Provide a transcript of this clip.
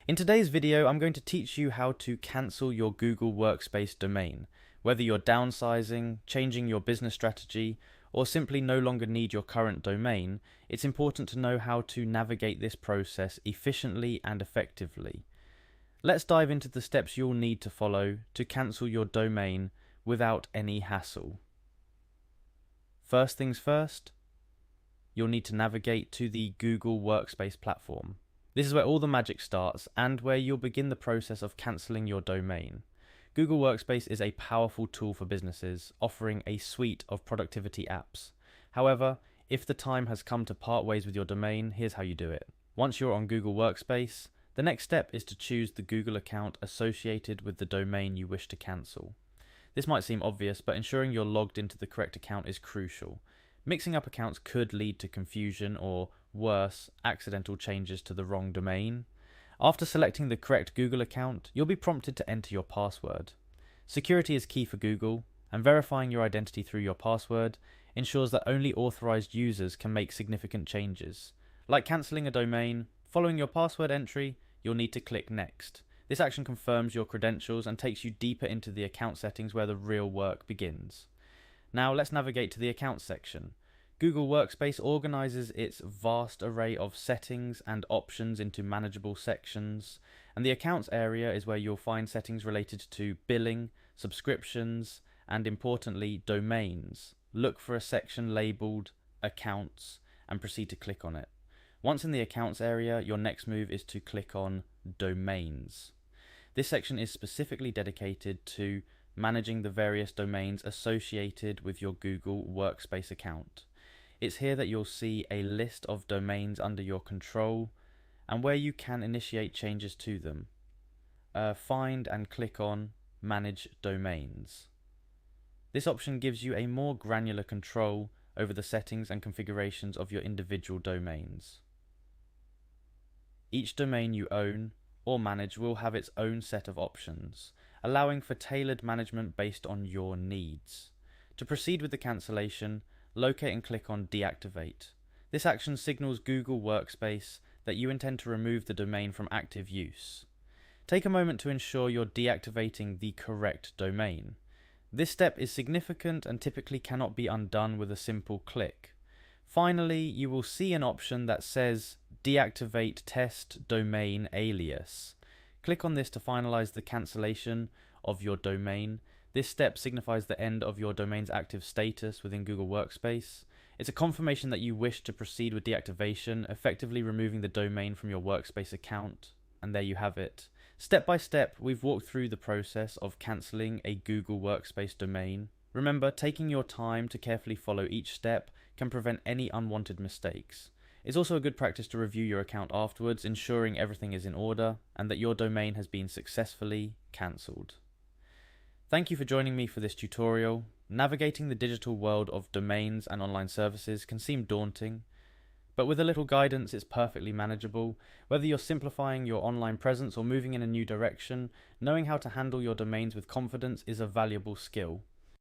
In today's video, I'm going to teach you how to cancel your Google Workspace domain. Whether you're downsizing, changing your business strategy, or simply no longer need your current domain, it's important to know how to navigate this process efficiently and effectively. Let's dive into the steps you'll need to follow to cancel your domain without any hassle. First things first, you'll need to navigate to the Google Workspace platform. This is where all the magic starts and where you'll begin the process of cancelling your domain. Google Workspace is a powerful tool for businesses, offering a suite of productivity apps. However, if the time has come to part ways with your domain, here's how you do it. Once you're on Google Workspace, the next step is to choose the Google account associated with the domain you wish to cancel. This might seem obvious, but ensuring you're logged into the correct account is crucial. Mixing up accounts could lead to confusion or, worse, accidental changes to the wrong domain. After selecting the correct Google account, you'll be prompted to enter your password. Security is key for Google, and verifying your identity through your password ensures that only authorized users can make significant changes. Like cancelling a domain, following your password entry, you'll need to click Next. This action confirms your credentials and takes you deeper into the account settings where the real work begins. Now let's navigate to the Accounts section. Google Workspace organizes its vast array of settings and options into manageable sections, and the Accounts area is where you'll find settings related to billing, subscriptions, and importantly, domains. Look for a section labeled Accounts and proceed to click on it. Once in the Accounts area, your next move is to click on Domains. This section is specifically dedicated to managing the various domains associated with your Google Workspace account. It's here that you'll see a list of domains under your control and where you can initiate changes to them. Find and click on Manage Domains. This option gives you a more granular control over the settings and configurations of your individual domains. Each domain you own or manage will have its own set of options, allowing for tailored management based on your needs. To proceed with the cancellation, locate and click on Deactivate. This action signals Google Workspace that you intend to remove the domain from active use. Take a moment to ensure you're deactivating the correct domain. This step is significant and typically cannot be undone with a simple click. Finally, you will see an option that says Deactivate Test Domain Alias. Click on this to finalize the cancellation of your domain. This step signifies the end of your domain's active status within Google Workspace. It's a confirmation that you wish to proceed with deactivation, effectively removing the domain from your Workspace account. And there you have it. Step by step, we've walked through the process of cancelling a Google Workspace domain. Remember, taking your time to carefully follow each step can prevent any unwanted mistakes. It's also a good practice to review your account afterwards, ensuring everything is in order and that your domain has been successfully cancelled. Thank you for joining me for this tutorial. Navigating the digital world of domains and online services can seem daunting, but with a little guidance it's perfectly manageable. Whether you're simplifying your online presence or moving in a new direction, knowing how to handle your domains with confidence is a valuable skill.